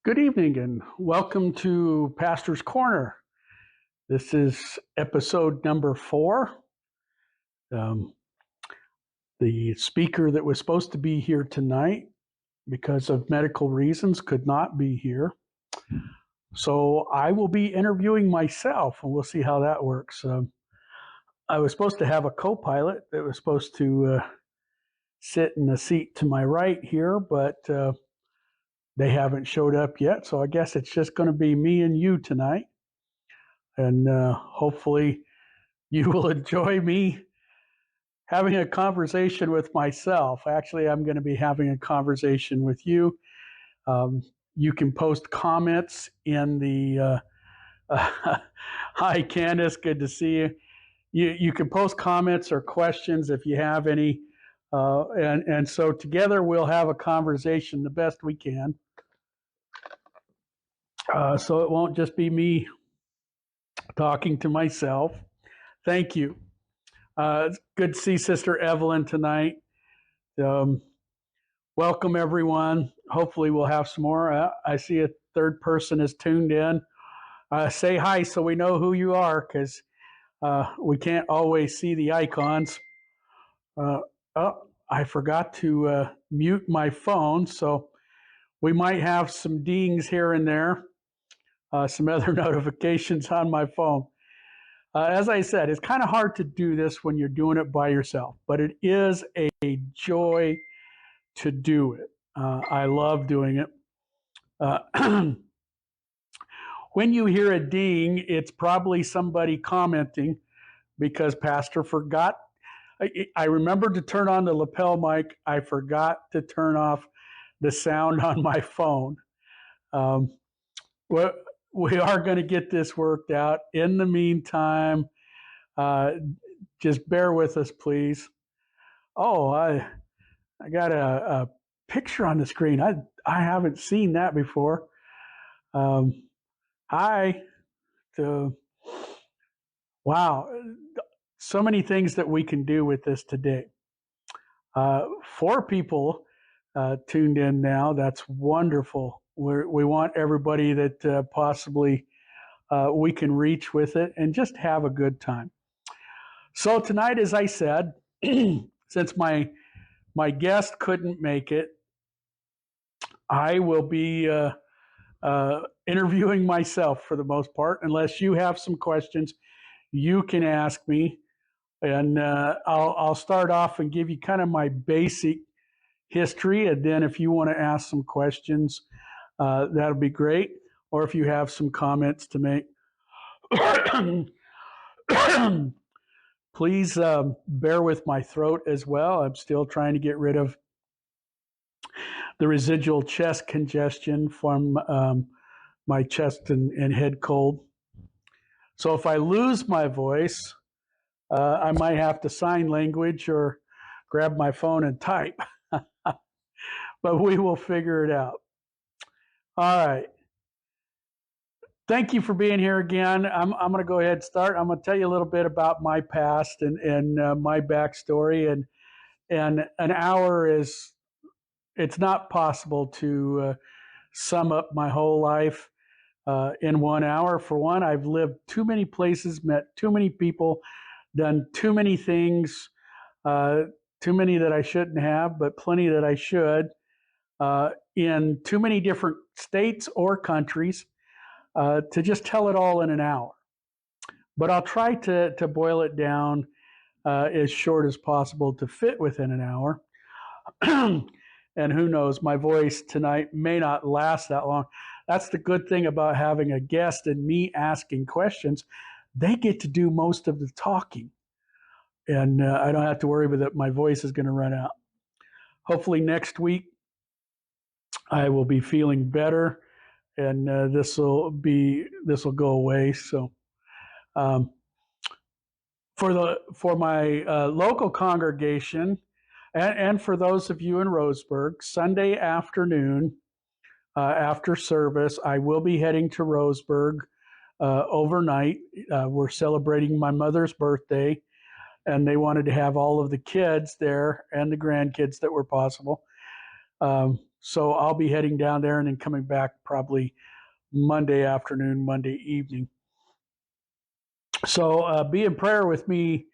Good evening and welcome to Pastor's Corner. This is episode number 4. Um, the speaker that was supposed to be here tonight, because of medical reasons, could not be here. So I will be interviewing myself, and we'll see how that works. I was supposed to have a co-pilot that was supposed to sit in the seat to my right here, but they haven't showed up yet. So I guess it's just going to be me and you tonight. And hopefully you will enjoy me having a conversation with myself. Actually, I'm going to be having a conversation with you. You can post comments in the hi, Candace, good to see you. You can post comments or questions if you have any. And so together we'll have a conversation the best we can. So it won't just be me talking to myself. Thank you. It's good to see Sister Evelyn tonight. Welcome, everyone. Hopefully we'll have some more. I see a third person is tuned in. Say hi so we know who you are, because we can't always see the icons. I forgot to mute my phone, so we might have some dings here and there, some other notifications on my phone. As I said, it's kind of hard to do this when you're doing it by yourself, but it is a joy to do it. I love doing it. When you hear a ding, it's probably somebody commenting because Pastor forgot. I remembered to turn on the lapel mic. I forgot to turn off the sound on my phone. We are going to get this worked out. In the meantime, just bear with us, please. Oh, I got a picture on the screen. I haven't seen that before. Hi. Wow. So many things that we can do with this today. 4 people tuned in now. That's wonderful. We want everybody that possibly we can reach with it and just have a good time. So tonight, as I said, since my guest couldn't make it, I will be interviewing myself for the most part. Unless you have some questions, you can ask me. And I'll start off and give you kind of my basic history. And then if you want to ask some questions, that'll be great. Or if you have some comments to make, please bear with my throat as well. I'm still trying to get rid of the residual chest congestion from my chest and head cold. So if I lose my voice, I might have to sign language or grab my phone and type. But we will figure it out. All right. Thank you for being here again. I'm going to go ahead and start. I'm going to tell you a little bit about my past and my backstory. And an hour it's not possible to sum up my whole life in 1 hour. For one, I've lived too many places, met too many people, done too many things, too many that I shouldn't have, but plenty that I should, in too many different states or countries, to just tell it all in an hour. But I'll try to boil it down as short as possible to fit within an hour. And who knows, my voice tonight may not last that long. That's the good thing about having a guest and me asking questions. They get to do most of the talking. And I don't have to worry that my voice is going to run out. Hopefully next week I will be feeling better, and this will go away. So for my local congregation, and for those of you in Roseburg, Sunday afternoon after service, I will be heading to Roseburg overnight. We're celebrating my mother's birthday, and they wanted to have all of the kids there and the grandkids that were possible. So I'll be heading down there and then coming back probably Monday afternoon, Monday evening. So be in prayer with me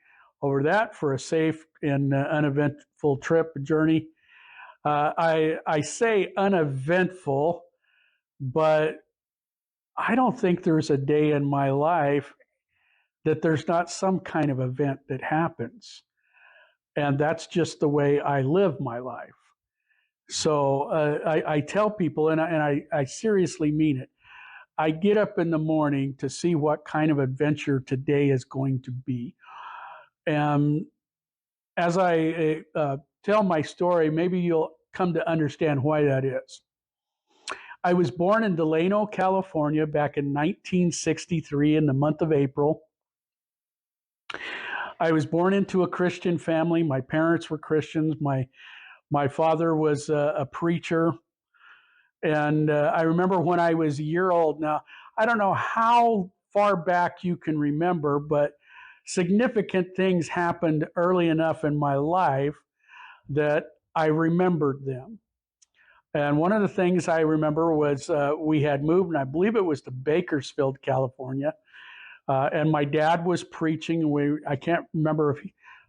over that for a safe and uneventful trip journey. I say uneventful, but I don't think there's a day in my life that there's not some kind of event that happens. And that's just the way I live my life. So I tell people, and I seriously mean it, I get up in the morning to see what kind of adventure today is going to be. And as I tell my story, maybe you'll come to understand why that is. I was born in Delano, California back in 1963 in the month of April. I was born into a Christian family. My parents were Christians. My father was a preacher. And I remember when I was a year old. Now, I don't know how far back you can remember, but significant things happened early enough in my life that I remembered them. And one of the things I remember was we had moved, and I believe it was to Bakersfield, California. And my dad was preaching. I can't remember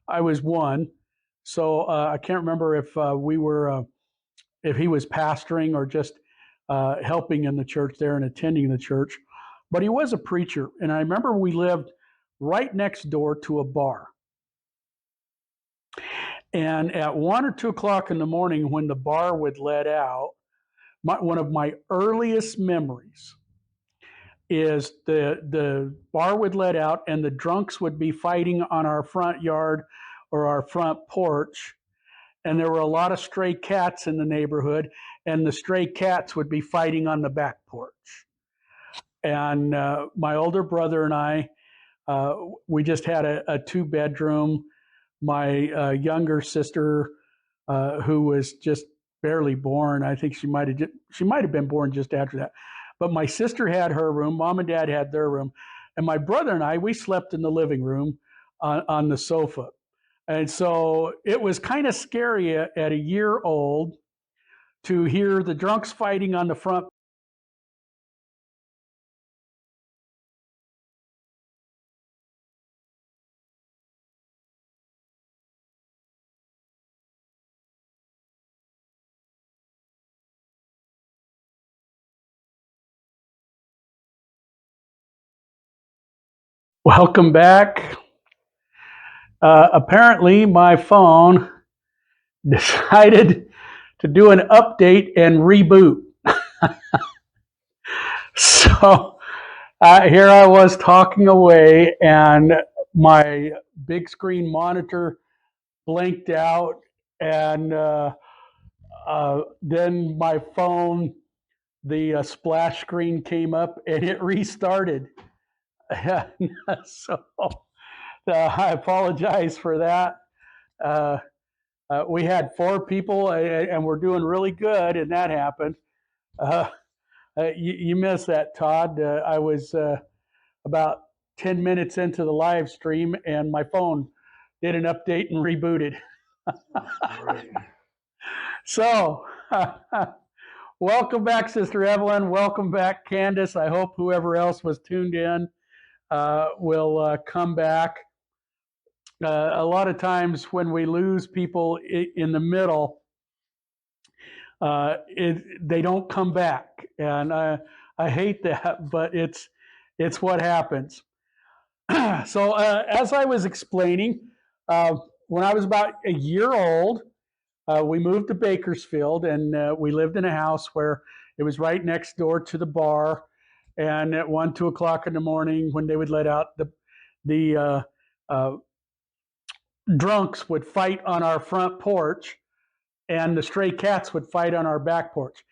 I was one, so I can't remember if he was pastoring or just helping in the church there and attending the church. But he was a preacher, and I remember we lived right next door to a bar. And at 1 or 2 o'clock in the morning, when the bar would let out, one of my earliest memories is the bar would let out and the drunks would be fighting on our front yard or our front porch. And there were a lot of stray cats in the neighborhood, and the stray cats would be fighting on the back porch. And my older brother and I, we just had a 2-bedroom. My younger sister, who was just barely born, I think she might have been born just after that. But my sister had her room, mom and dad had their room, and my brother and I, we slept in the living room on the sofa. And so it was kind of scary at a year old to hear the drunks fighting on the front. Welcome back. Apparently, my phone decided to do an update and reboot. So here I was talking away, and my big screen monitor blinked out, and then my phone, the splash screen came up, and it restarted. So I apologize for that. Uh, we had 4 people, and we're doing really good, and that happened. You missed that, Todd. I was about 10 minutes into the live stream, and my phone did an update and rebooted. Right. So, welcome back, Sister Evelyn. Welcome back, Candace. I hope whoever else was tuned in will come back. A lot of times when we lose people in the middle, they don't come back, and I hate that, but it's what happens. So as I was explaining, when I was about a year old, we moved to Bakersfield, and we lived in a house where it was right next door to the bar. And at 1, 2 o'clock in the morning, when they would let out the drunks would fight on our front porch, and the stray cats would fight on our back porch.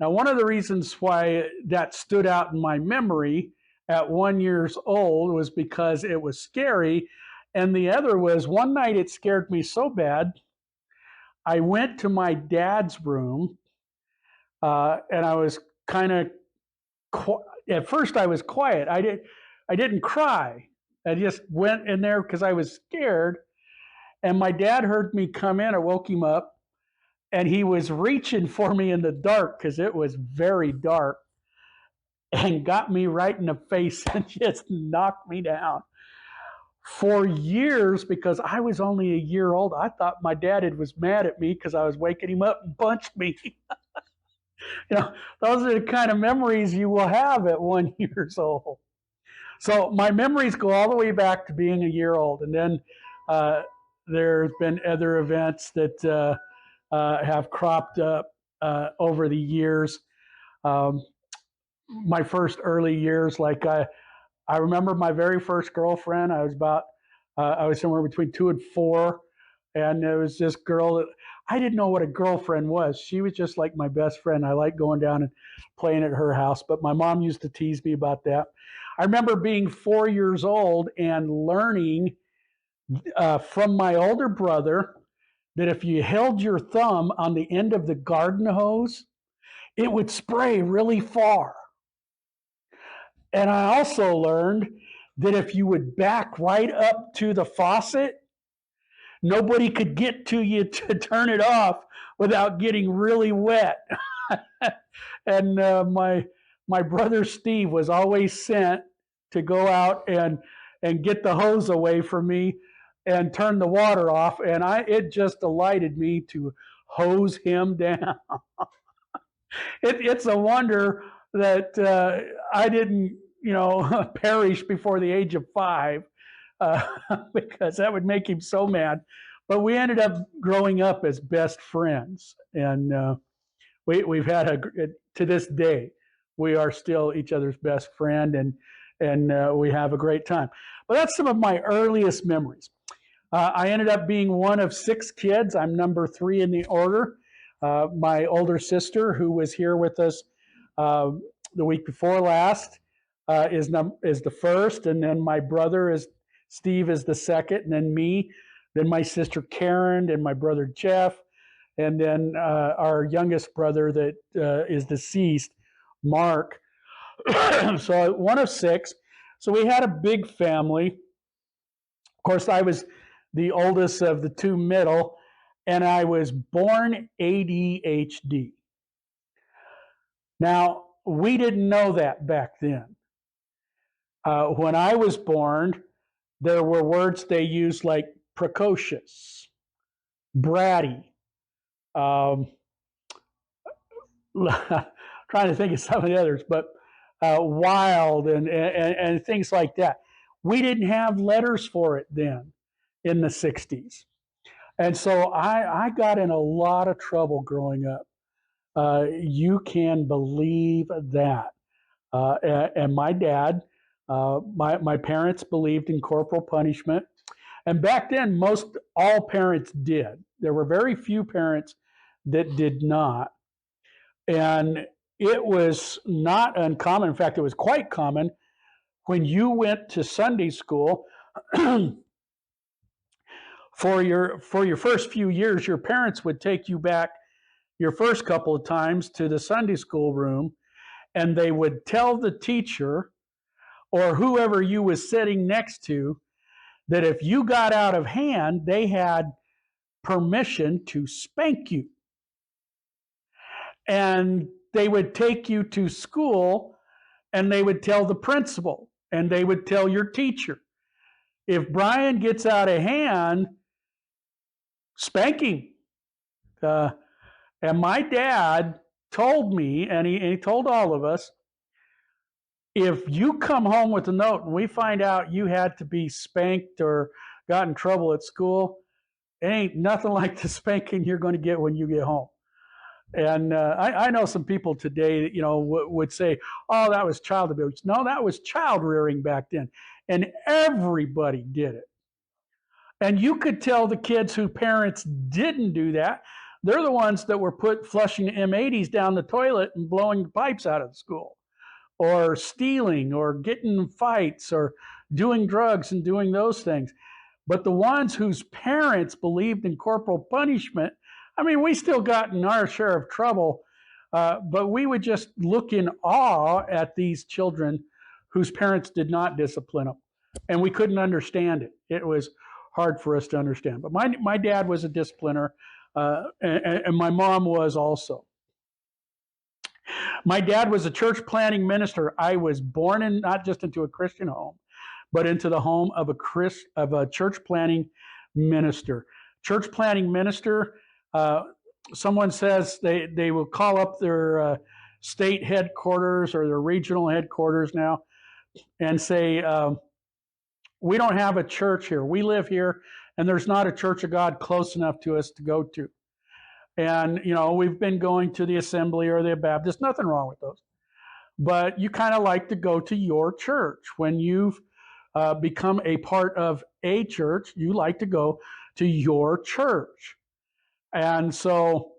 Now, one of the reasons why that stood out in my memory at 1 year old was because it was scary. And the other was one night it scared me so bad, I went to my dad's room, and I was kind of, at first I was quiet. I didn't cry. I just went in there because I was scared. And my dad heard me come in. I woke him up, and he was reaching for me in the dark because it was very dark, and got me right in the face and just knocked me down. For years, because I was only a year old, I thought my dad was mad at me because I was waking him up and punched me. Those are the kind of memories you will have at 1 year old. So my memories go all the way back to being a year old, and then there's been other events that have cropped up over the years. My first early years, like I remember my very first girlfriend. I was somewhere between 2 and 4, and there was this girl that I didn't know what a girlfriend was. She was just like my best friend. I liked going down and playing at her house, but my mom used to tease me about that. I remember being 4 years old and learning from my older brother that if you held your thumb on the end of the garden hose, it would spray really far. And I also learned that if you would back right up to the faucet, nobody could get to you to turn it off without getting really wet. And my brother Steve was always sent to go out and get the hose away from me and turn the water off. And it just delighted me to hose him down. It's a wonder that I didn't, perish before the age of 5, because that would make him so mad. But we ended up growing up as best friends, and we've had to this day, we are still each other's best friend, and we have a great time. But that's some of my earliest memories. I ended up being one of 6 kids. I'm number 3 in the order. My older sister, who was here with us the week before last, is the first, and then my brother Steve is the second, and then me, then my sister Karen, and my brother Jeff, and then our youngest brother that is deceased, Mark. So one of 6. So we had a big family. Of course, I was the oldest of the 2 middle, and I was born ADHD. Now, we didn't know that back then. When I was born, there were words they used like precocious, bratty, trying to think of some of the others, but wild and things like that. We didn't have letters for it then in the 60s. And so I got in a lot of trouble growing up. You can believe that. And my dad, my parents believed in corporal punishment. And back then, all parents did. There were very few parents that did not. And it was not uncommon. In fact, it was quite common when you went to Sunday school. For your first few years, your parents would take you back your first couple of times to the Sunday school room, and they would tell the teacher or whoever you was sitting next to that if you got out of hand, they had permission to spank you. And they would take you to school, and they would tell the principal, and they would tell your teacher, if Brian gets out of hand, spank him. And my dad told me, and he told all of us, if you come home with a note and we find out you had to be spanked or got in trouble at school, it ain't nothing like the spanking you're going to get when you get home. And I know some people today that, would say, oh, that was child abuse. No, that was child rearing back then. And everybody did it. And you could tell the kids whose parents didn't do that, they're the ones that were flushing M80s down the toilet and blowing pipes out of the school, or stealing, or getting in fights, or doing drugs and doing those things. But the ones whose parents believed in corporal punishment, I mean, we still got in our share of trouble, but we would just look in awe at these children whose parents did not discipline them. And we couldn't understand it. It was hard for us to understand. But my dad was a discipliner. and my mom was also. My dad was a church planting minister. I was born in not just into a Christian home, but into the home of a church planting minister. Church planting minister. Someone says they will call up their state headquarters or their regional headquarters now and say, we don't have a church here. We live here, and there's not a church of God close enough to us to go to. And, we've been going to the Assembly or the Baptist, nothing wrong with those. But you kind of like to go to your church. When you've become a part of a church, you like to go to your church. And so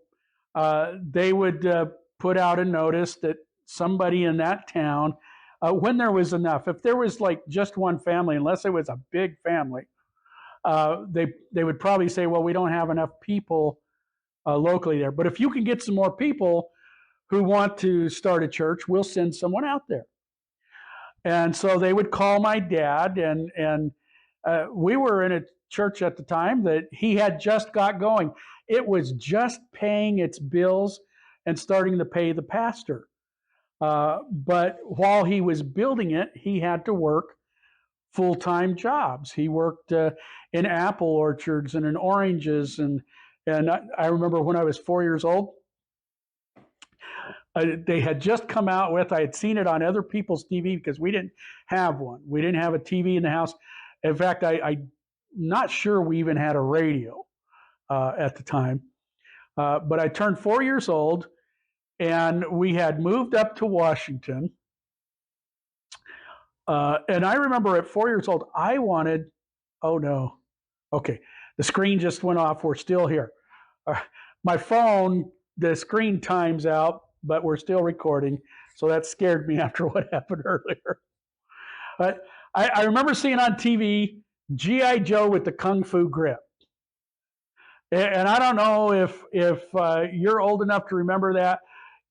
they would put out a notice that somebody in that town, when there was enough, if there was like just one family, unless it was a big family, they would probably say, well, we don't have enough people locally there. But if you can get some more people who want to start a church, we'll send someone out there. And so they would call my dad, and we were in a church at the time that he had just got going. It was just paying its bills and starting to pay the pastor. But while he was building it, he had to work full-time jobs. He worked in apple orchards and in oranges. And I remember when I was 4 years old, they had just come out with, I had seen it on other people's TV because we didn't have one. We didn't have a TV in the house. In fact, I'm not sure we even had a radio at the time. But I turned 4 years old, and we had moved up to Washington. And I remember at 4 years old, I wanted, oh no, okay, the screen just went off. We're still here. My phone, the screen times out, but we're still recording. So that scared me after what happened earlier. But I remember seeing on TV G.I. Joe with the Kung Fu grip. And I don't know if you're old enough to remember that.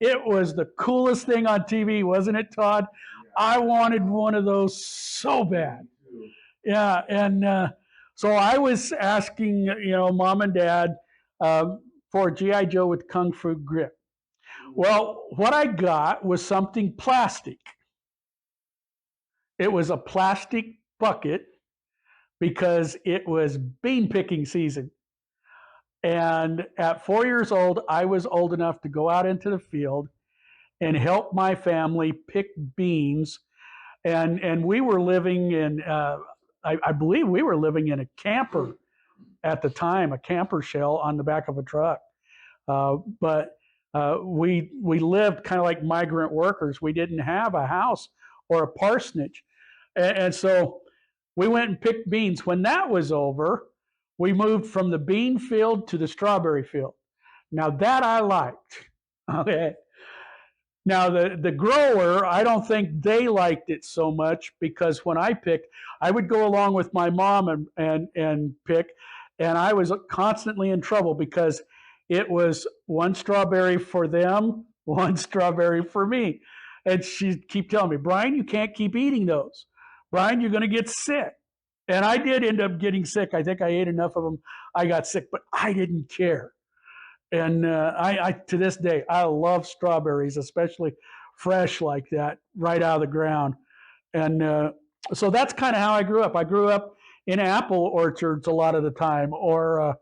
It was the coolest thing on TV, wasn't it, Todd? I wanted one of those so bad. Yeah, and so I was asking, Mom and Dad for G.I. Joe with Kung Fu grip. Well, what I got was something plastic. It was a plastic bucket because it was bean picking season. And at 4 years old, I was old enough to go out into the field and help my family pick beans. And we were living in, I believe we were living in a camper at the time, a camper shell on the back of a truck. But we lived kind of like migrant workers. We didn't have a house or a parsonage. And so we went and picked beans. When that was over, we moved from the bean field to the strawberry field. Now that I liked. Okay. Now the grower, I don't think they liked it so much, because when I picked, I would go along with my mom and pick, and I was constantly in trouble because it was one strawberry for them, one strawberry for me. And she'd keep telling me, Brian, you can't keep eating those. Brian, you're going to get sick. And I did end up getting sick. I think I ate enough of them. I got sick, but I didn't care. And I to this day, I love strawberries, especially fresh like that, right out of the ground. And so that's kind of how I grew up. I grew up in apple orchards a lot of the time, or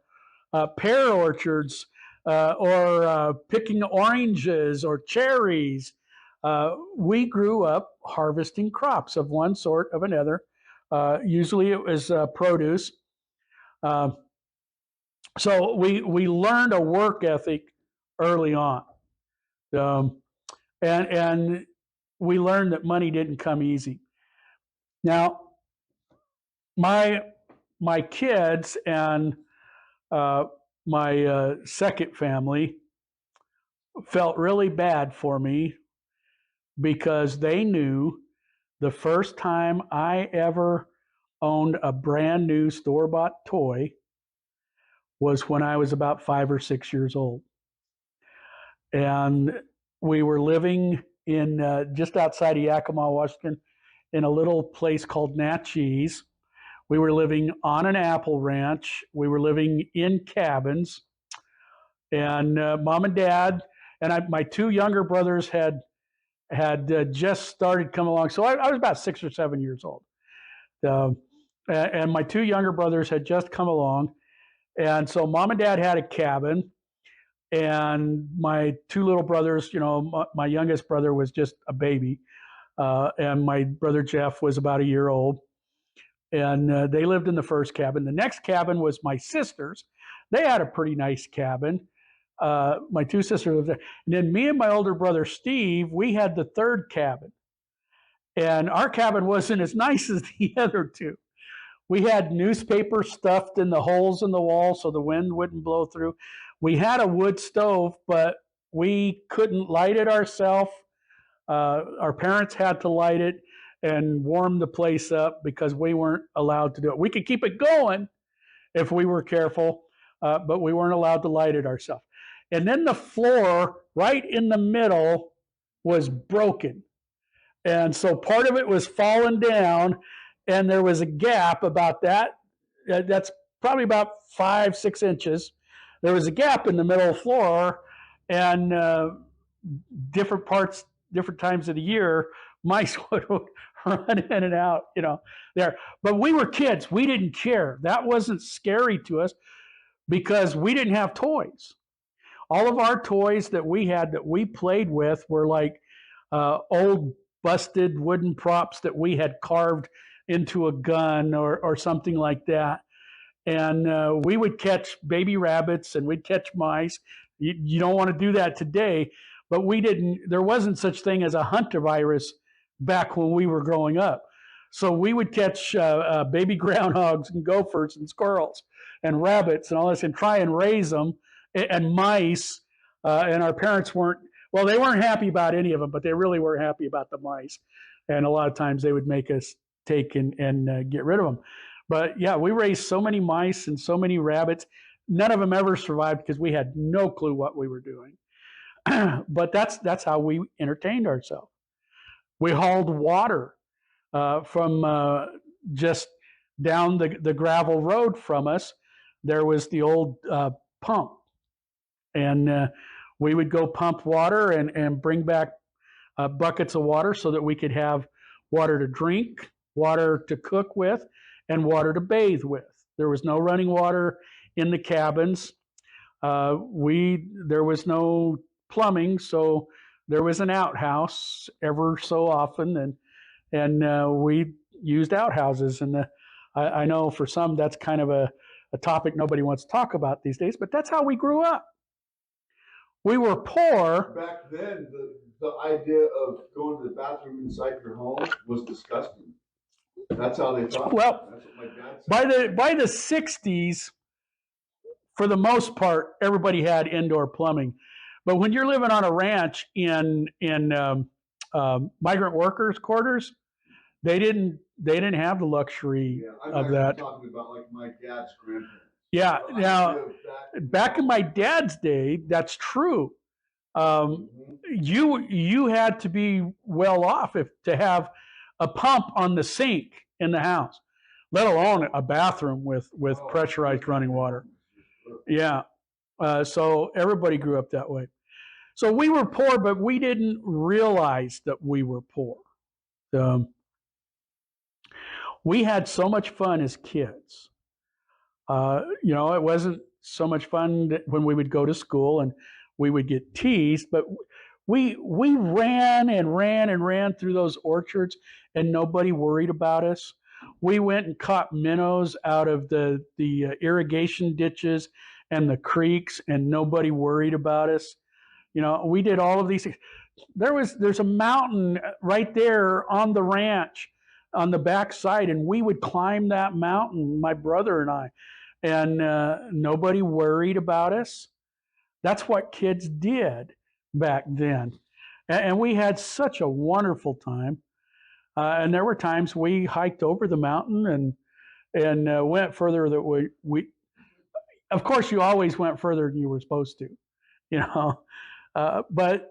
pear orchards, or picking oranges or cherries. We grew up harvesting crops of one sort or another. Usually it was produce. So we learned a work ethic early on. And we learned that money didn't come easy. Now, my kids and my second family felt really bad for me, because they knew the first time I ever owned a brand new store-bought toy was when I was about 5 or 6 years old. And we were living in just outside of Yakima, Washington, in a little place called Natchez. We were living on an apple ranch. We were living in cabins. and mom and dad, and my two younger brothers had just started coming along. So I was about 6 or 7 years old, uh, and my two younger brothers had just come along, and so mom and dad had a cabin, and my two little brothers, my youngest brother was just a baby, and my brother Jeff was about a year old, and they lived in the first cabin. The next cabin was my sister's. They had a pretty nice cabin. My two sisters lived there. And then me and my older brother Steve, we had the third cabin. And our cabin wasn't as nice as the other two. We had newspaper stuffed in the holes in the wall so the wind wouldn't blow through. We had a wood stove, but we couldn't light it ourselves. Our parents had to light it and warm the place up because we weren't allowed to do it. We could keep it going if we were careful, but we weren't allowed to light it ourselves. And then the floor right in the middle was broken. And so part of it was falling down, and there was a gap about that. That's probably about 5-6 inches. There was a gap in the middle of the floor, and different times of the year, mice would run in and out, there. But we were kids. We didn't care. That wasn't scary to us because we didn't have toys. All of our toys that we had that we played with were like old busted wooden props that we had carved into a gun or something like that. And we would catch baby rabbits and we'd catch mice. You don't want to do that today, but there wasn't such thing as a hantavirus back when we were growing up. So we would catch baby groundhogs and gophers and squirrels and rabbits and all this and try and raise them, and mice. And our parents they weren't happy about any of them, but they really were happy about the mice. And a lot of times they would make us take and get rid of them. But yeah, we raised so many mice and so many rabbits. None of them ever survived because we had no clue what we were doing. But that's how we entertained ourselves. We hauled water from just down the gravel road from us. There was the old pump, and we would go pump water and bring back buckets of water so that we could have water to drink, water to cook with, and water to bathe with. There was no running water in the cabins. There was no plumbing, so there was an outhouse ever so often, and we used outhouses. And I know for some that's kind of a topic nobody wants to talk about these days, but that's how we grew up. We were poor. Back then, the idea of going to the bathroom inside your home was disgusting. That's how they thought. Well, that's what my dad said. By the 60s, for the most part, everybody had indoor plumbing. But when you're living on a ranch in migrant workers' quarters, they didn't have the luxury of that. I'm talking about like my dad's grandparents. Yeah. Now, back in my dad's day, that's true. You had to be well off to have a pump on the sink in the house, let alone a bathroom with pressurized running water. Yeah. So everybody grew up that way. So we were poor, but we didn't realize that we were poor. We had so much fun as kids. It wasn't so much fun when we would go to school and we would get teased, but we ran and ran and ran through those orchards and nobody worried about us. We went and caught minnows out of the irrigation ditches and the creeks and nobody worried about us. We did all of these things. There's a mountain right there on the ranch on the backside, and we would climb that mountain, my brother and I, and nobody worried about us. That's what kids did back then. And we had such a wonderful time. And there were times we hiked over the mountain and went further that we of course you always went further than you were supposed to, but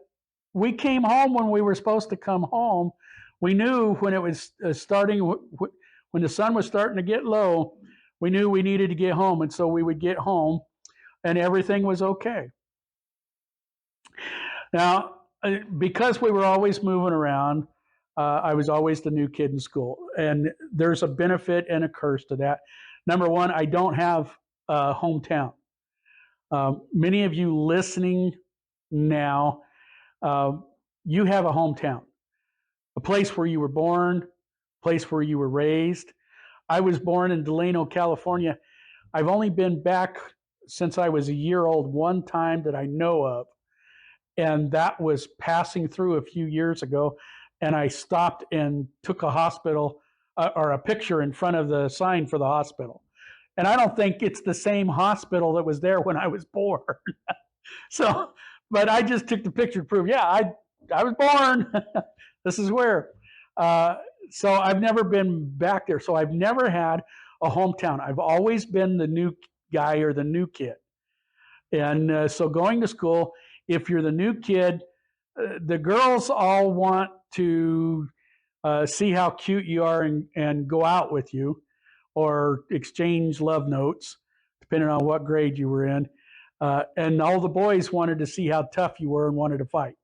we came home when we were supposed to come home. We knew when it was starting, when the sun was starting to get low, we knew we needed to get home. And so we would get home and everything was okay. Now, because we were always moving around, I was always the new kid in school. And there's a benefit and a curse to that. Number one, I don't have a hometown. Many of you listening now, uh, you have a hometown, a place where you were born, a place where you were raised. I was born in Delano, California. I've only been back since I was a year old one time that I know of, and that was passing through a few years ago. And I stopped and took a hospital or a picture in front of the sign for the hospital. And I don't think it's the same hospital that was there when I was born. So, but I just took the picture to prove, yeah, I was born. This is where. Uh, so I've never been back there. So I've never had a hometown. I've always been the new guy or the new kid. And so going to school, if you're the new kid, the girls all want to see how cute you are and go out with you or exchange love notes, depending on what grade you were in. And all the boys wanted to see how tough you were and wanted to fight.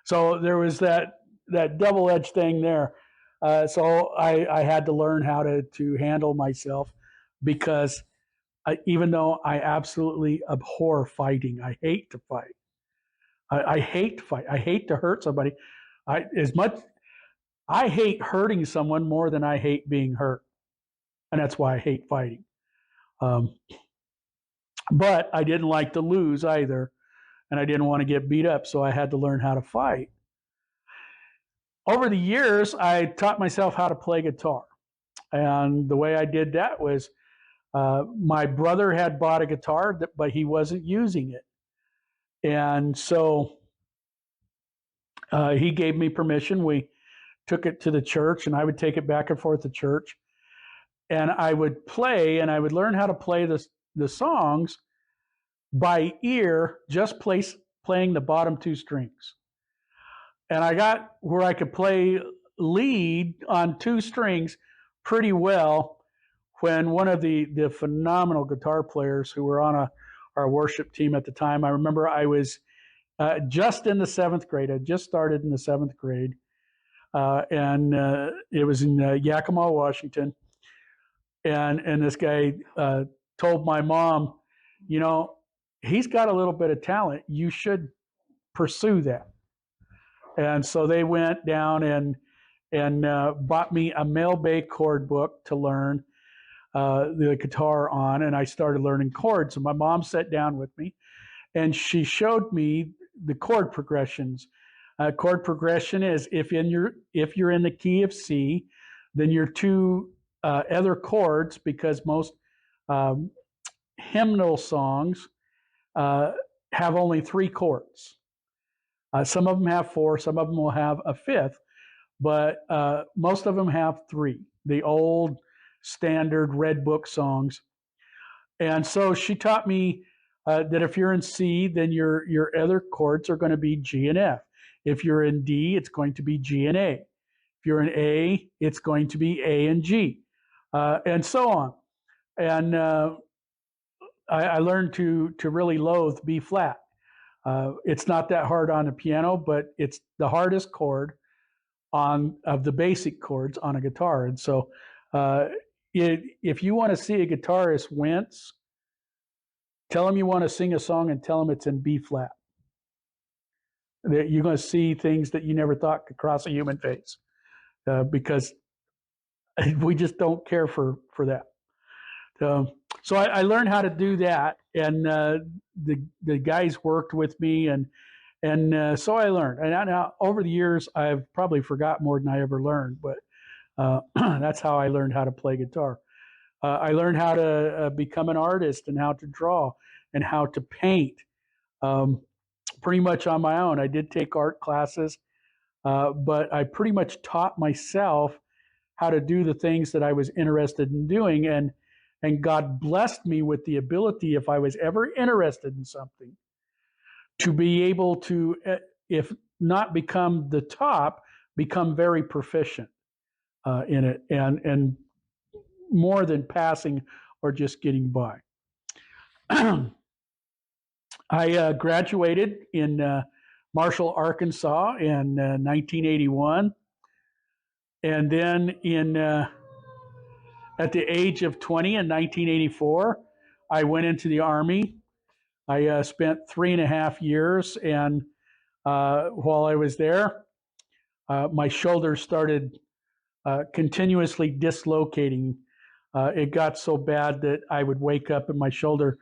So there was that double-edged thing there. So I had to learn how to handle myself because even though I absolutely abhor fighting, I hate to fight. I hate to fight. I hate to hurt somebody. I hate hurting someone more than I hate being hurt, and that's why I hate fighting. Um, but I didn't like to lose either, and I didn't want to get beat up, so I had to learn how to fight. Over the years, I taught myself how to play guitar, and the way I did that was my brother had bought a guitar, but he wasn't using it, and so he gave me permission. We took it to the church, and I would take it back and forth to church, and I would play, and I would learn how to play the songs by ear, just playing the bottom two strings. And I got where I could play lead on two strings pretty well when one of the phenomenal guitar players who were on our worship team at the time, I remember I was just in the seventh grade. I just started in the seventh grade. And it was in Yakima, Washington. And this guy told my mom, you know, he's got a little bit of talent. You should pursue that. And so they went down and bought me a Mel Bay chord book to learn the guitar on, and I started learning chords. So my mom sat down with me, and she showed me the chord progressions. Chord progression is if you're in the key of C, then your two other chords, because most um, hymnal songs have only three chords. Some of them have four, some of them will have a fifth, but most of them have three, the old standard Red Book songs. And so she taught me that if you're in C, then your other chords are going to be G and F. If you're in D, it's going to be G and A. If you're in A, it's going to be A and G, and so on. And I learned to really loathe B flat. It's not that hard on the piano, but it's the hardest chord of the basic chords on a guitar. And so, if you want to see a guitarist wince, tell them you want to sing a song and tell them it's in B flat. You're going to see things that you never thought could cross a human face, because we just don't care for that. So I learned how to do that, and the guys worked with me, and so I learned. And now over the years, I've probably forgot more than I ever learned, but that's how I learned how to play guitar. I learned how to become an artist and how to draw and how to paint, pretty much on my own. I did take art classes, but I pretty much taught myself how to do the things that I was interested in doing, and God blessed me with the ability, if I was ever interested in something, to be able to, if not become the top, become very proficient in it, and more than passing or just getting by. I graduated in Marshall, Arkansas in 1981. And then at the age of 20 in 1984, I went into the Army. I spent 3.5 years, and while I was there, my shoulder started continuously dislocating. It got so bad that I would wake up and my shoulder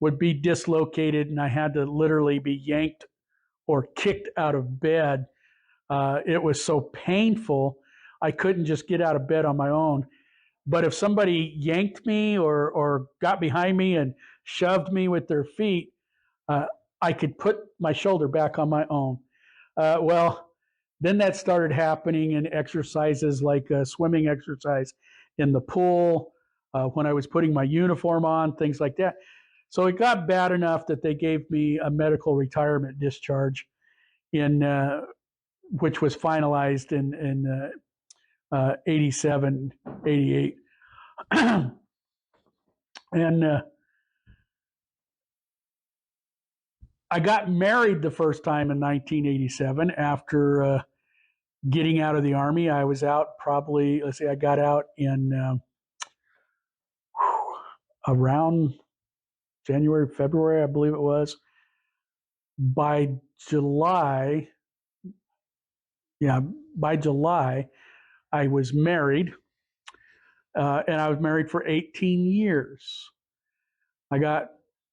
would be dislocated, and I had to literally be yanked or kicked out of bed. It was so painful, I couldn't just get out of bed on my own. But if somebody yanked me or got behind me and shoved me with their feet, uh, I could put my shoulder back on my own. Well, then that started happening in exercises like swimming exercise in the pool, when I was putting my uniform on, things like that. So it got bad enough that they gave me a medical retirement discharge in which was finalized in 87, 88. And I got married the first time in 1987 after getting out of the Army. I was out probably, let's see, I got out in around January, February, I believe it was. By July, yeah, by July, I was married, and I was married for 18 years. I got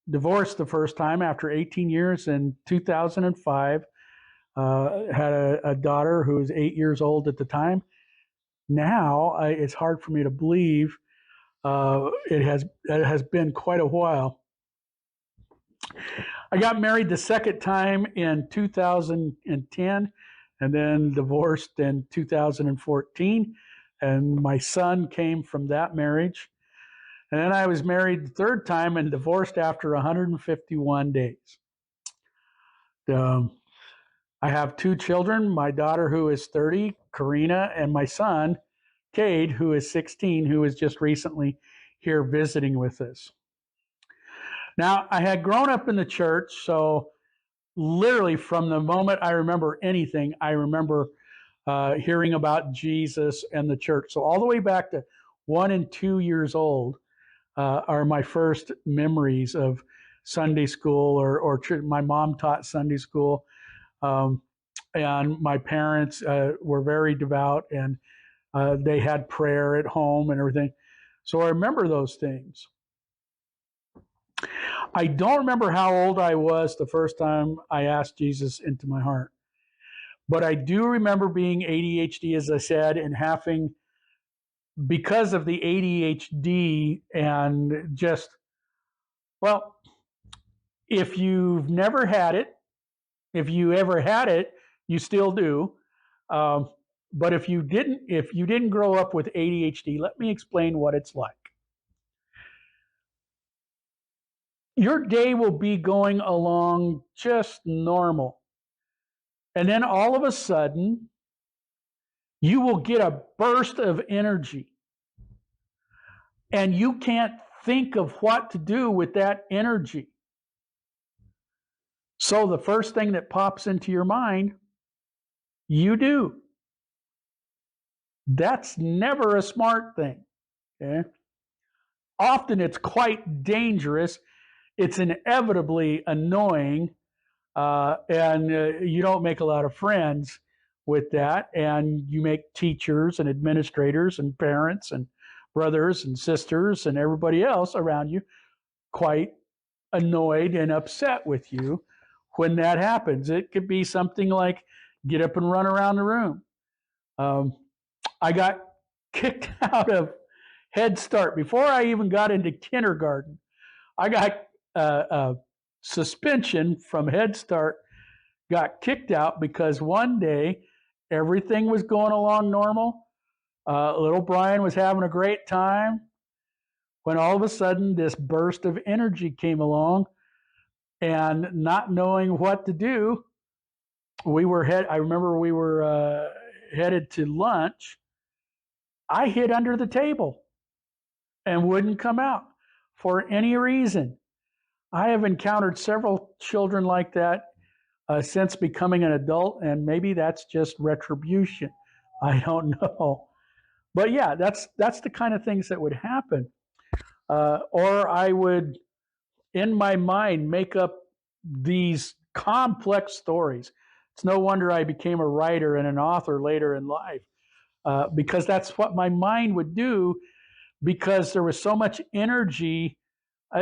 divorced the first time after 18 years in 2005. Had a daughter who was 8 years old at the time. Now it's hard for me to believe. It has been quite a while. I got married the second time in 2010, and then divorced in 2014. And my son came from that marriage. And then I was married the third time and divorced after 151 days. Um, I have two children, my daughter who is 30, Karina, and my son, Cade, who is 16, who was just recently here visiting with us. Now, I had grown up in the church, so literally from the moment I remember anything, I remember hearing about Jesus and the church. So all the way back to 1 and 2 years old are my first memories of Sunday school or my mom taught Sunday school. And my parents were very devout, and they had prayer at home and everything. So I remember those things. I don't remember how old I was the first time I asked Jesus into my heart. But I do remember being ADHD, as I said, and having, because of the ADHD and just, well, if you've never had it, if you ever had it, you still do. Um, but if you didn't grow up with ADHD, let me explain what it's like. Your day will be going along just normal. And then all of a sudden, you will get a burst of energy. And you can't think of what to do with that energy. So the first thing that pops into your mind, you do. That's never a smart thing. Okay? Often it's quite dangerous. It's inevitably annoying, and you don't make a lot of friends with that. And you make teachers and administrators and parents and brothers and sisters and everybody else around you quite annoyed and upset with you when that happens. It could be something like get up and run around the room. Um, I got kicked out of Head Start before I even got into kindergarten. I got a suspension from Head Start, got kicked out because one day everything was going along normal. Little Brian was having a great time when all of a sudden this burst of energy came along, and not knowing what to do, I remember we were headed to lunch. I hid under the table and wouldn't come out for any reason. I have encountered several children like that since becoming an adult, and maybe that's just retribution. I don't know. But yeah, that's the kind of things that would happen. Or I would, in my mind, make up these complex stories. It's no wonder I became a writer and an author later in life, because that's what my mind would do, because there was so much energy.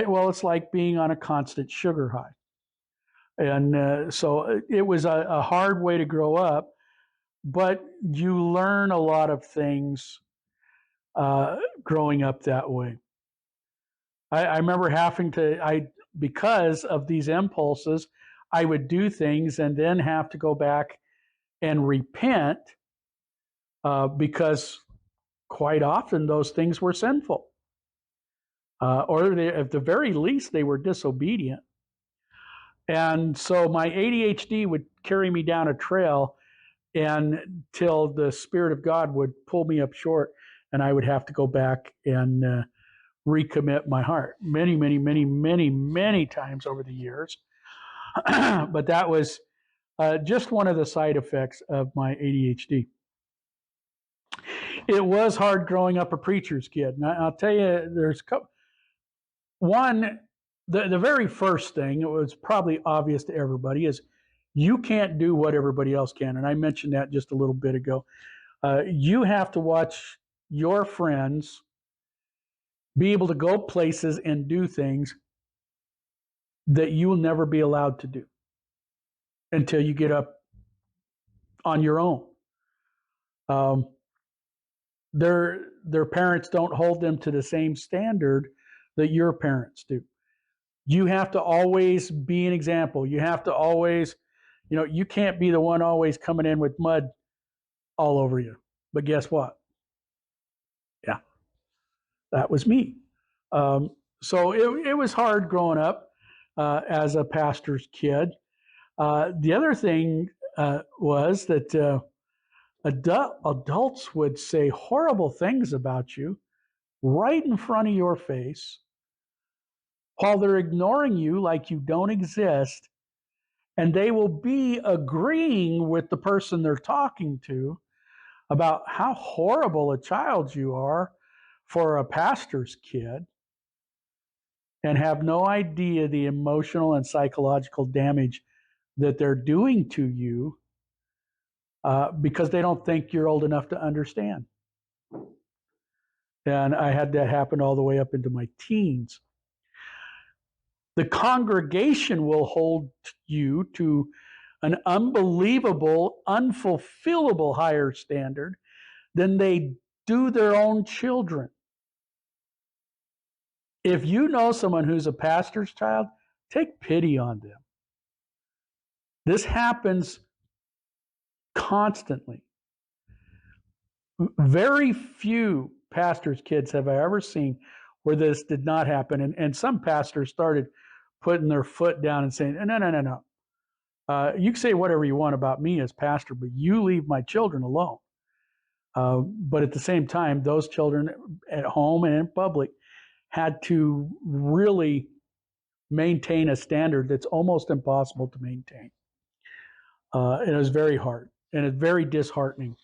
Well, it's like being on a constant sugar high. And so it was a hard way to grow up, but you learn a lot of things growing up that way. I remember having to, because of these impulses, I would do things and then have to go back and repent, because quite often those things were sinful, or they, at the very least, they were disobedient. And so my ADHD would carry me down a trail until the Spirit of God would pull me up short, and I would have to go back and recommit my heart many, many, many, many, many times over the years. But that was just one of the side effects of my ADHD. It was hard growing up a preacher's kid. And I'll tell you, there's one, the very first thing, it was probably obvious to everybody, is you can't do what everybody else can. And I mentioned that just a little bit ago. You have to watch your friends be able to go places and do things that you will never be allowed to do until you get up on your own. Um, their parents don't hold them to the same standard that your parents do. You have to always be an example. You have to always, you can't be the one always coming in with mud all over you. But guess what? Yeah, that was me. So it was hard growing up as a pastor's kid. The other thing was that adults would say horrible things about you right in front of your face while they're ignoring you like you don't exist. And they will be agreeing with the person they're talking to about how horrible a child you are for a pastor's kid, and have no idea the emotional and psychological damage that they're doing to you, because they don't think you're old enough to understand. And I had that happen all the way up into my teens. The congregation will hold you to an unbelievable, unfulfillable higher standard than they do their own children. If you know someone who's a pastor's child, take pity on them. This happens constantly. Very few pastors' kids have I ever seen where this did not happen. And some pastors started putting their foot down and saying, no, no, no, no. You can say whatever you want about me as pastor, but you leave my children alone. But at the same time, those children at home and in public had to really maintain a standard that's almost impossible to maintain. And it was very hard, and it's very disheartening.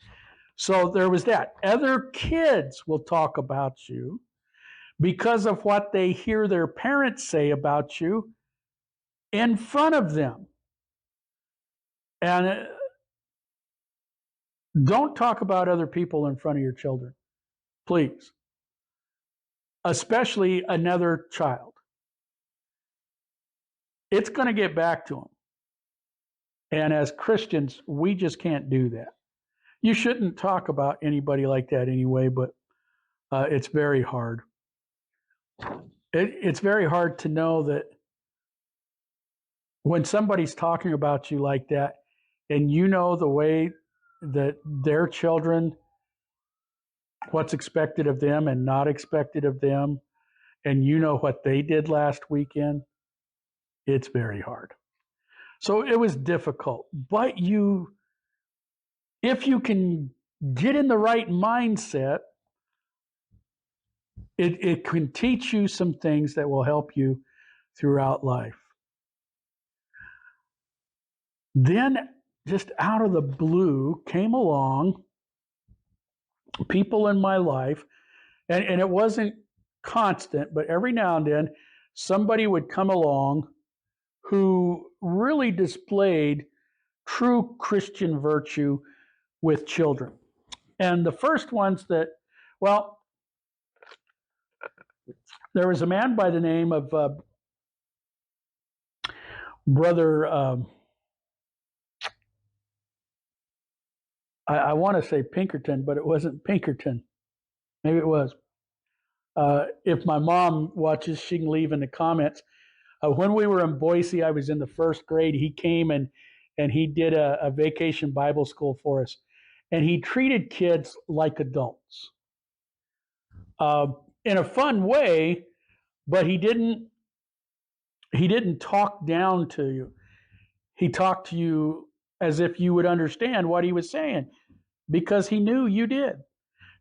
So there was that. Other kids will talk about you because of what they hear their parents say about you in front of them. And don't talk about other people in front of your children, please, especially another child. It's going to get back to them. And as Christians, we just can't do that. You shouldn't talk about anybody like that anyway, but it's very hard. It's very hard to know that when somebody's talking about you like that, and you know the way that their children, what's expected of them and not expected of them, and you know what they did last weekend, it's very hard. So it was difficult, but if you can get in the right mindset, it can teach you some things that will help you throughout life. Then, just out of the blue, came along people in my life, and it wasn't constant, but every now and then somebody would come along who really displayed true Christian virtue with children. And the first ones that, well, there was a man by the name of Brother, I want to say Pinkerton, but it wasn't Pinkerton. Maybe it was. If my mom watches, she can leave in the comments. When we were in Boise, I was in the first grade. He came and he did a vacation Bible school for us, and he treated kids like adults in a fun way, but he didn't talk down to you. He talked to you as if you would understand what he was saying, because he knew you did.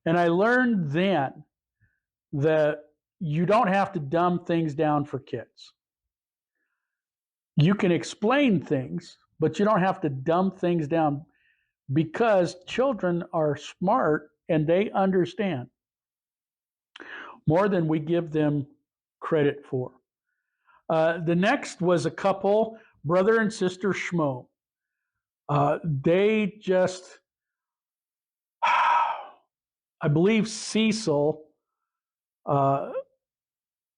And I learned then that you don't have to dumb things down for kids. You can explain things, but you don't have to dumb things down, because children are smart and they understand more than we give them credit for. The next was a couple, brother and sister Schmo. They just, I believe Cecil,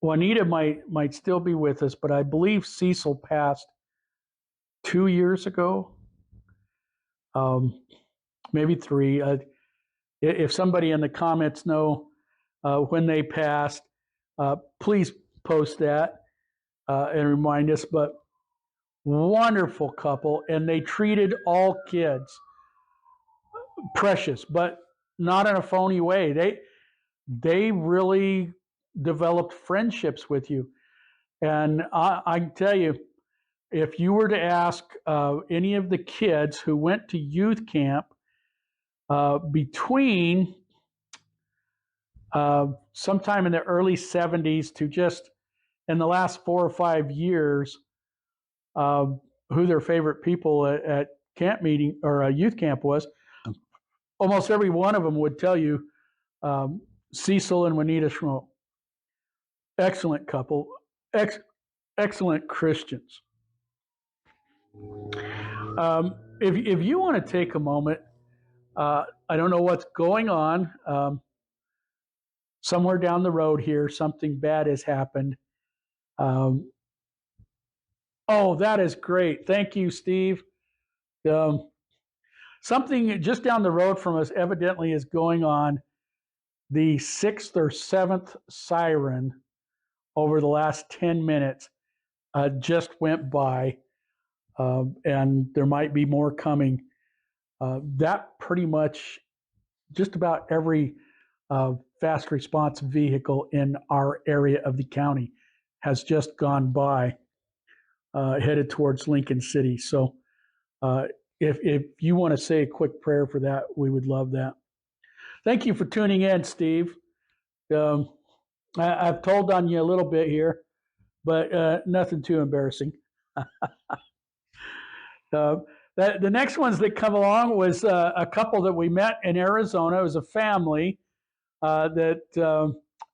Juanita might still be with us, but I believe Cecil passed 2 years ago, maybe 3. If somebody in the comments know when they passed, please post that and remind us. But wonderful couple, and they treated all kids precious, but not in a phony way. They really developed friendships with you. And I can tell you, if you were to ask any of the kids who went to youth camp between sometime in the early 70s to just in the last 4 or 5 years, who their favorite people at camp meeting or youth camp was, almost every one of them would tell you Cecil and Juanita Schmo. Excellent couple, excellent Christians. If you want to take a moment, I don't know what's going on. Somewhere down the road here, something bad has happened. Oh, that is great. Thank you, Steve. Something just down the road from us evidently is going on. The 6th or 7th siren over the last 10 minutes just went by, and there might be more coming. That pretty much just about every fast response vehicle in our area of the county has just gone by, headed towards Lincoln City. So if you want to say a quick prayer for that, we would love that. Thank you for tuning in, Steve. I've told on you a little bit here, but nothing too embarrassing. The next ones that come along was a couple that we met in Arizona. It was a family that,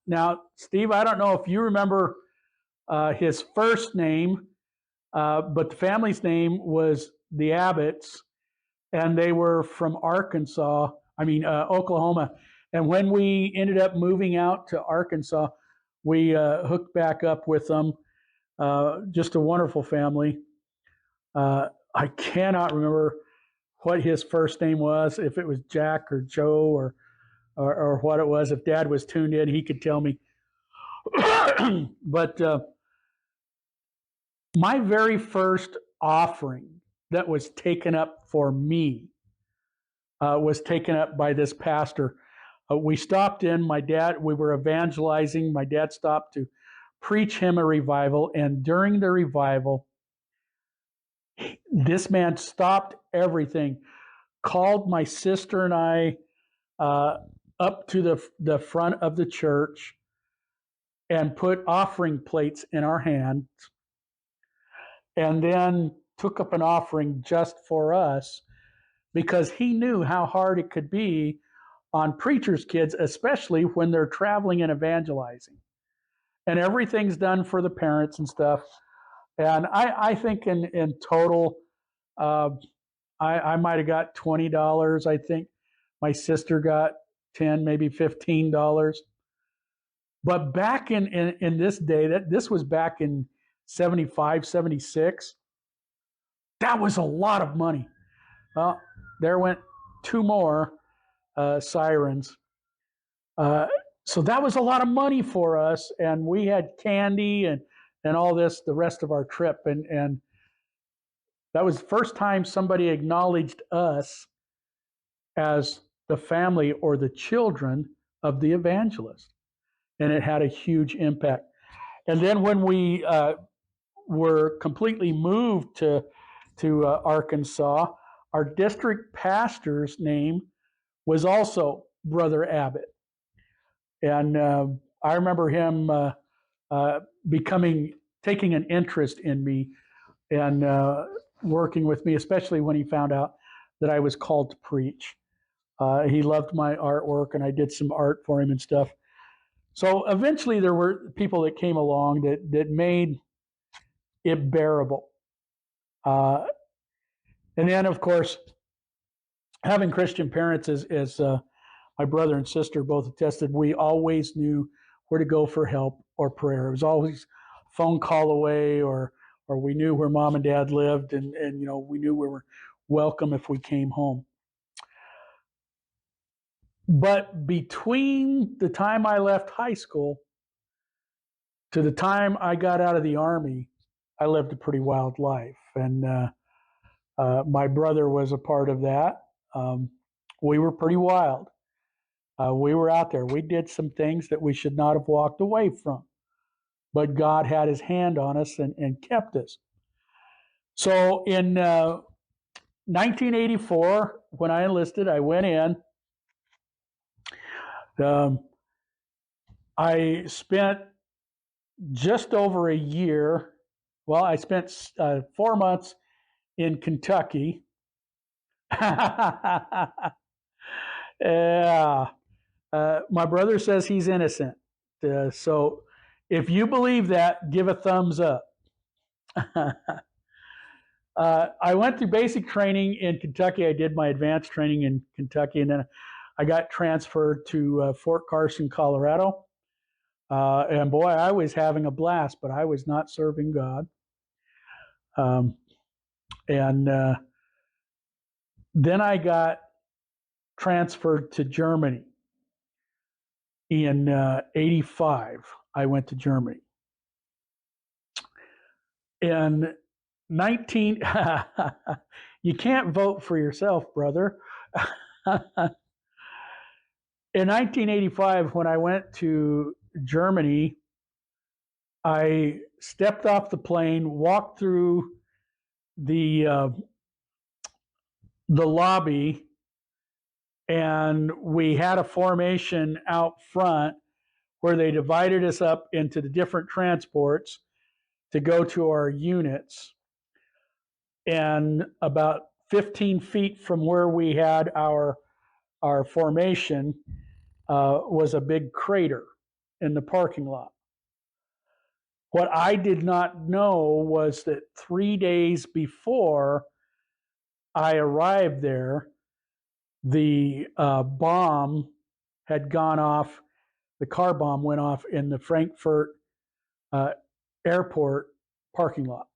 now, Steve, I don't know if you remember his first name, but the family's name was the Abbotts, and they were from Oklahoma. And when we ended up moving out to Arkansas, we hooked back up with them. Just a wonderful family. I cannot remember what his first name was, if it was Jack or Joe or what it was. If Dad was tuned in, he could tell me. But my very first offering that was taken up for me was taken up by this pastor. We stopped in, we were evangelizing. My dad stopped to preach him a revival, and during the revival, this man stopped everything, called my sister and I up to the front of the church, and put offering plates in our hands, and then took up an offering just for us because he knew how hard it could be on preachers' kids, especially when they're traveling and evangelizing. And everything's done for the parents and stuff. And I think in total, uh, I might have got $20. I think my sister got 10, maybe $15. But back in this day, this was back in 75, 76, that was a lot of money. Well, there went two more sirens. Uh, so that was a lot of money for us, and we had candy and all this the rest of our trip, and that was the first time somebody acknowledged us as the family or the children of the evangelist, and it had a huge impact. And then when we were completely moved to Arkansas, our district pastor's name was also Brother Abbott. And I remember him taking an interest in me and working with me, especially when he found out that I was called to preach. He loved my artwork, and I did some art for him and stuff. So eventually there were people that came along that made it bearable. And then, of course, having Christian parents, as my brother and sister both attested, we always knew where to go for help or prayer. It was always a phone call away, or we knew where mom and dad lived, and we knew we were welcome if we came home. But between the time I left high school to the time I got out of the Army, I lived a pretty wild life, and my brother was a part of that. We were pretty wild. We were out there. We did some things that we should not have walked away from, but God had his hand on us and kept us. So in 1984, when I enlisted, I went in. I spent just over a year. Well, I spent 4 months in Kentucky. Yeah. My brother says he's innocent. So if you believe that, give a thumbs up. I went through basic training in Kentucky. I did my advanced training in Kentucky, and then I got transferred to Fort Carson, Colorado. And boy, I was having a blast, but I was not serving God. And then I got transferred to Germany. In 85, I went to Germany. In 19, you can't vote for yourself, brother. In 1985, when I went to Germany, I stepped off the plane, walked through the lobby, and we had a formation out front where they divided us up into the different transports to go to our units. And about 15 feet from where we had our formation was a big crater in the parking lot. What I did not know was that 3 days before I arrived there, the bomb had gone off. The car bomb went off in the Frankfurt airport parking lot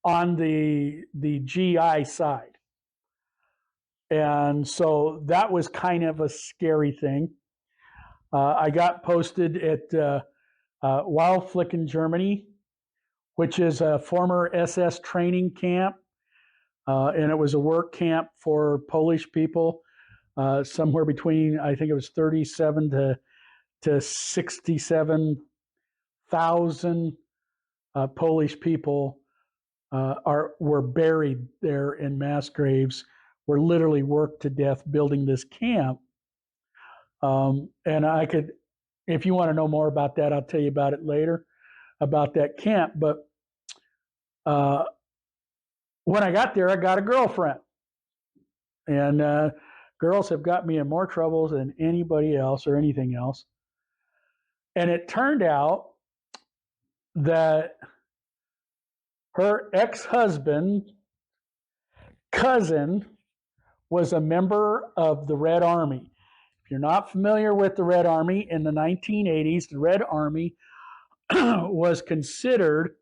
on the GI side. And so that was kind of a scary thing. I got posted at Wildflicken, Germany, which is a former SS training camp. And it was a work camp for Polish people, somewhere between, I think it was 37 to 67,000 Polish people were buried there in mass graves, were literally worked to death building this camp. And I could if you want to know more about that, I'll tell you about it later, about that camp. But uh, when I got there, I got a girlfriend. And girls have got me in more troubles than anybody else or anything else. And it turned out that her ex-husband, cousin, was a member of the Red Army. If you're not familiar with the Red Army, in the 1980s, the Red Army was considered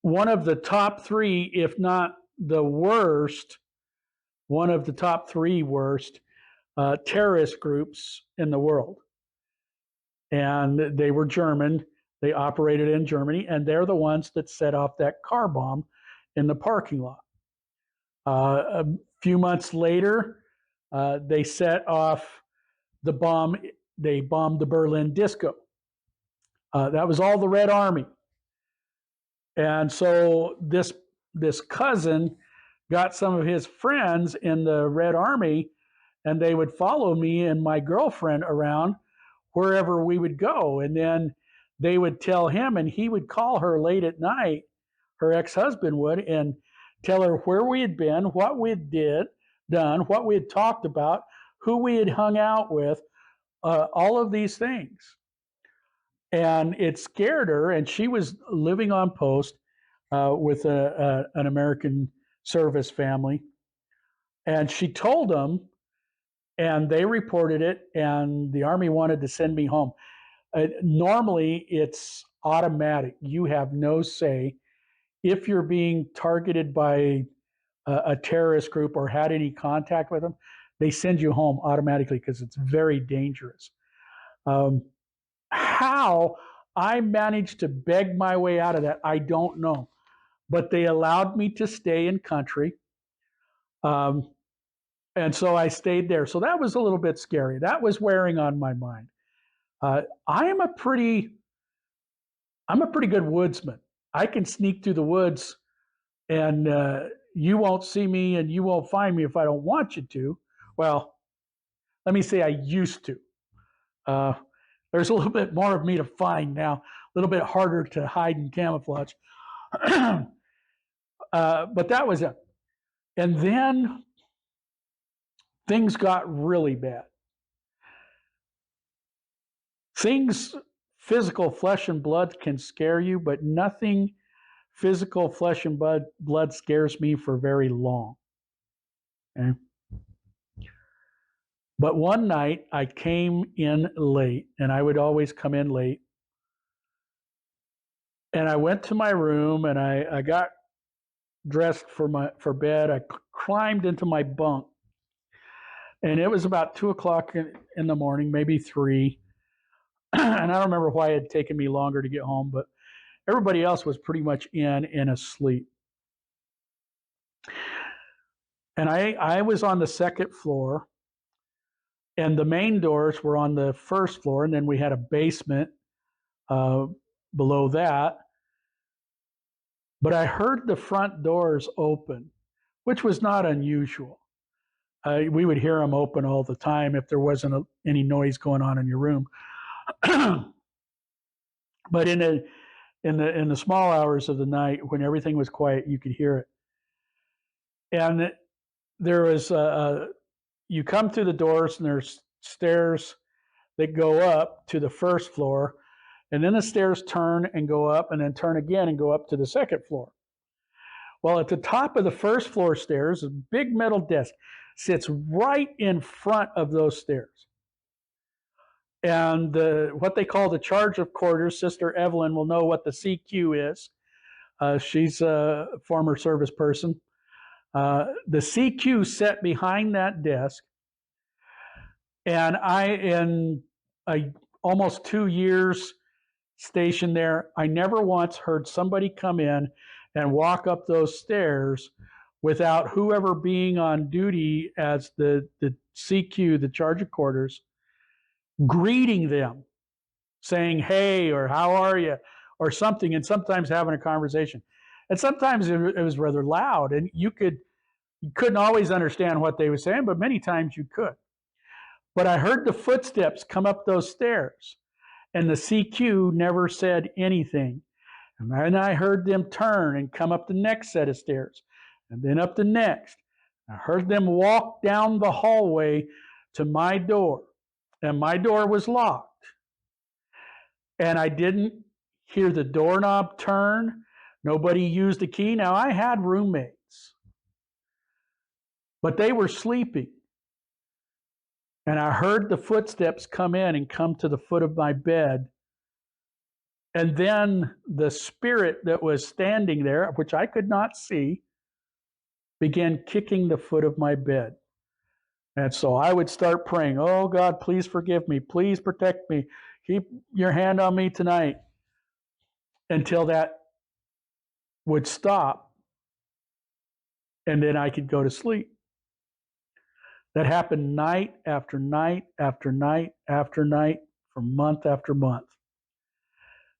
one of the top three, if not the worst, one of the top three worst terrorist groups in the world. And they were German. They operated in Germany, and they're the ones that set off that car bomb in the parking lot. A few months later, they set off the bomb. They bombed the Berlin disco. That was all the Red Army. And so this cousin got some of his friends in the Red Army, and they would follow me and my girlfriend around wherever we would go. And then they would tell him, and he would call her late at night, her ex-husband would, and tell her where we had been, what we had done, what we had talked about, who we had hung out with, all of these things. And it scared her, and she was living on post with an American service family. And she told them, and they reported it, and the Army wanted to send me home. Normally, it's automatic. You have no say. If you're being targeted by a terrorist group or had any contact with them, they send you home automatically because it's very dangerous. How I managed to beg my way out of that, I don't know. But they allowed me to stay in country. And so I stayed there. So that was a little bit scary. That was wearing on my mind. I'm a pretty good woodsman. I can sneak through the woods, and you won't see me, and you won't find me if I don't want you to. Well, let me say I used to. There's a little bit more of me to find now. A little bit harder to hide and camouflage. But that was it. And then things got really bad. Things, physical flesh and blood can scare you, but nothing physical flesh and blood scares me for very long. Okay? But one night I came in late, and I would always come in late. And I went to my room, and I got dressed for bed. I climbed into my bunk, and it was about 2:00 in the morning, maybe 3. And I don't remember why it had taken me longer to get home, but everybody else was pretty much in and asleep. And I was on the second floor, and the main doors were on the first floor, and then we had a basement below that. But I heard the front doors open, which was not unusual. We would hear them open all the time if there wasn't any noise going on in your room. But in the small hours of the night, when everything was quiet, you could hear it. And there was you come through the doors, and there's stairs that go up to the first floor, and then the stairs turn and go up, and then turn again and go up to the second floor. Well, at the top of the first floor stairs, a big metal desk sits right in front of those stairs. And what they call the charge of quarters, Sister Evelyn will know what the CQ is. She's a former service person. The CQ sat behind that desk, and in almost 2 years stationed there, I never once heard somebody come in and walk up those stairs without whoever being on duty as the CQ, the charge of quarters, greeting them, saying, "Hey," or "How are you?" or something, and sometimes having a conversation. And sometimes it was rather loud, and you couldn't always understand what they were saying, but many times you could. But I heard the footsteps come up those stairs, and the CQ never said anything. And then I heard them turn and come up the next set of stairs, and then up the next. I heard them walk down the hallway to my door, and my door was locked. And I didn't hear the doorknob turn. Nobody used the key. Now, I had roommates, but they were sleeping. And I heard the footsteps come in and come to the foot of my bed. And then the spirit that was standing there, which I could not see, began kicking the foot of my bed. And so I would start praying, oh God, please forgive me. Please protect me. Keep your hand on me tonight, until that would stop. And then I could go to sleep. That happened night after night after night after night for month after month,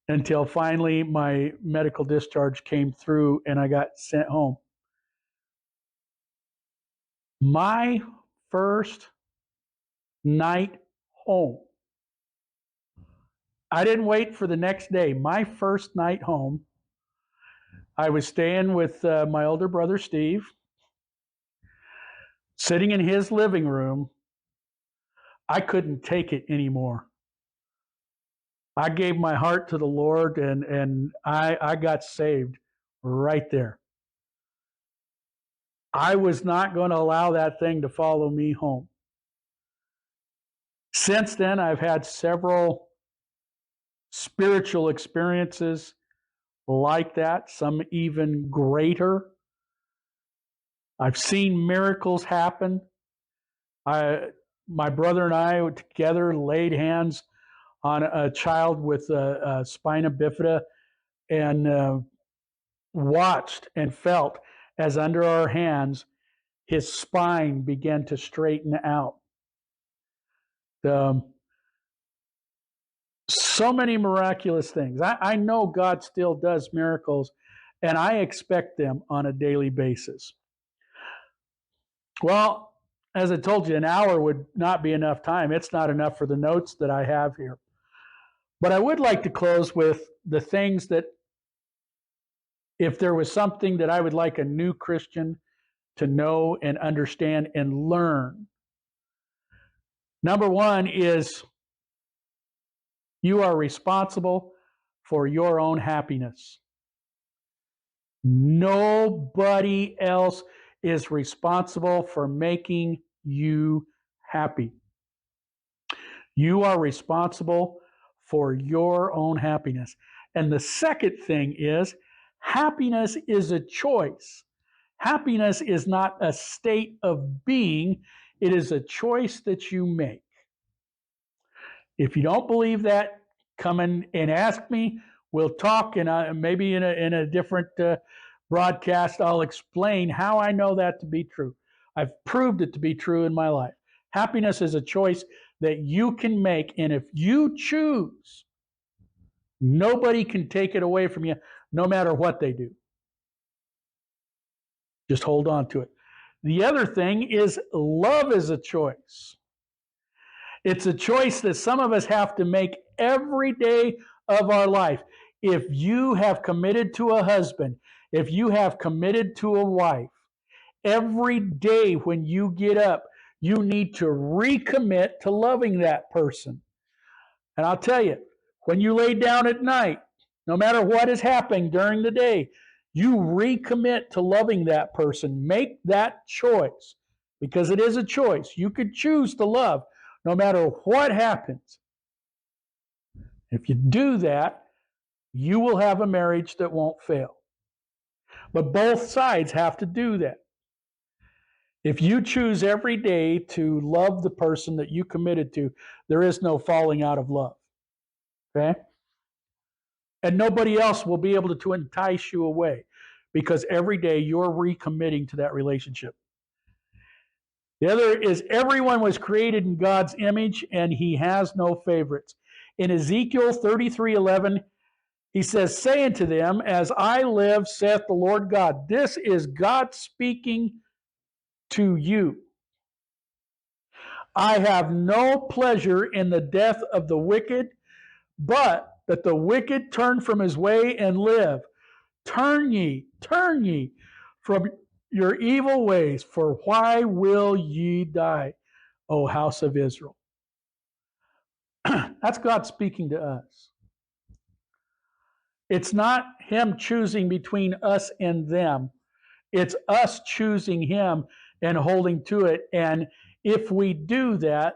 until finally my medical discharge came through and I got sent home. My first night home, I didn't wait for the next day. My first night home, I was staying with my older brother, Steve, sitting in his living room. I couldn't take it anymore. I gave my heart to the Lord, and I got saved right there. I was not going to allow that thing to follow me home. Since then, I've had several spiritual experiences like that, some even greater. I've seen miracles happen. My brother and I together laid hands on a child with a spina bifida and watched and felt as under our hands his spine began to straighten out. So many miraculous things. I know God still does miracles, and I expect them on a daily basis. Well, as I told you, an hour would not be enough time. It's not enough for the notes that I have here. But I would like to close with the things that, if there was something that I would like a new Christian to know and understand and learn. Number one is, you are responsible for your own happiness. Nobody else is responsible for making you happy. You are responsible for your own happiness. And the second thing is, happiness is a choice. Happiness is not a state of being. It is a choice that you make. If you don't believe that, come in and ask me. We'll talk, and maybe in a different broadcast, I'll explain how I know that to be true. I've proved it to be true in my life. Happiness is a choice that you can make, and if you choose, nobody can take it away from you, no matter what they do. Just hold on to it. The other thing is, love is a choice. It's a choice that some of us have to make every day of our life. If you have committed to a husband, if you have committed to a wife, every day when you get up, you need to recommit to loving that person. And I'll tell you, when you lay down at night, no matter what is happening during the day, you recommit to loving that person. Make that choice, because it is a choice. You could choose to love no matter what happens. If you do that, you will have a marriage that won't fail. But both sides have to do that. If you choose every day to love the person that you committed to, there is no falling out of love. Okay? And nobody else will be able to entice you away, because every day you're recommitting to that relationship. The other is, everyone was created in God's image, and he has no favorites. In Ezekiel 33:11, he says, saying to them, as I live, saith the Lord God. This is God speaking to you. I have no pleasure in the death of the wicked, but that the wicked turn from his way and live. Turn ye from your evil ways, for why will ye die, O house of Israel? That's God speaking to us. It's not him choosing between us and them. It's us choosing him and holding to it. And if we do that,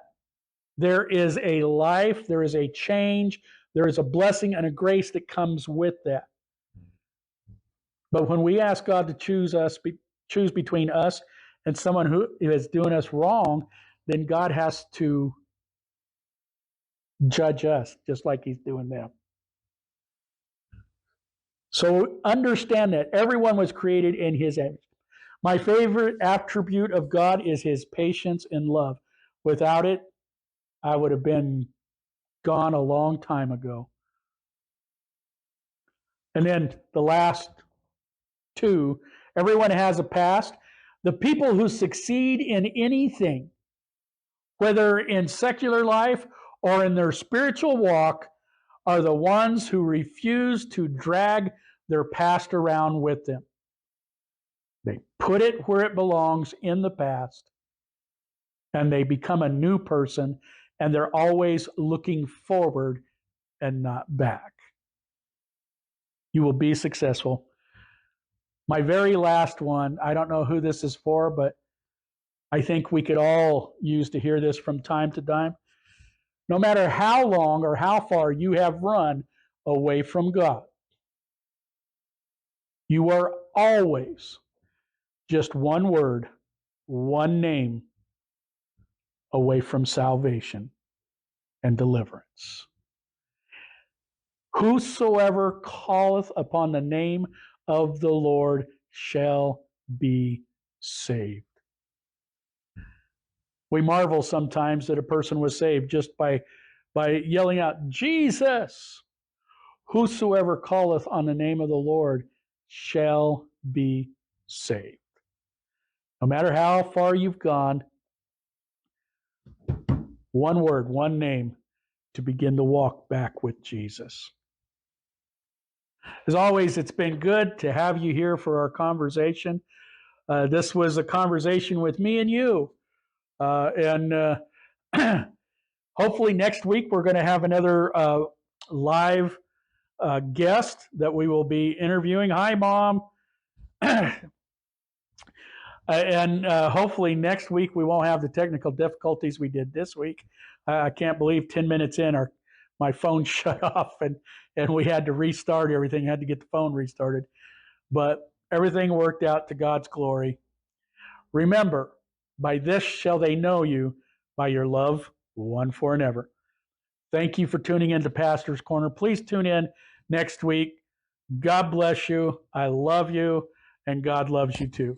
there is a life, there is a change, there is a blessing and a grace that comes with that. But when we ask God to choose between us and someone who is doing us wrong, then God has to judge us just like he's doing them. So understand that everyone was created in his image. My favorite attribute of God is his patience and love. Without it, I would have been gone a long time ago. And then the last two, everyone has a past. The people who succeed in anything, whether in secular life or in their spiritual walk, are the ones who refuse to drag their past around with them. They put it where it belongs in the past, and they become a new person, and they're always looking forward and not back. You will be successful. My very last one, I don't know who this is for, but I think we could all use to hear this from time to time. No matter how long or how far you have run away from God, you are always just one word, one name away from salvation and deliverance. Whosoever calleth upon the name of the Lord shall be saved. We marvel sometimes that a person was saved just by yelling out, Jesus! Whosoever calleth on the name of the Lord shall be saved. No matter how far you've gone, one word, one name to begin to walk back with Jesus. As always, it's been good to have you here for our conversation. This was a conversation with me and you. And hopefully next week we're going to have another live guest that we will be interviewing. Hi, Mom. And hopefully next week we won't have the technical difficulties we did this week. I can't believe 10 minutes in my phone shut off and we had to restart everything, had to get the phone restarted. But everything worked out to God's glory. Remember, by this shall they know you, by your love one for and ever. Thank you for tuning in to Pastor's Corner. Please tune in next week. God bless you. I love you, and God loves you too.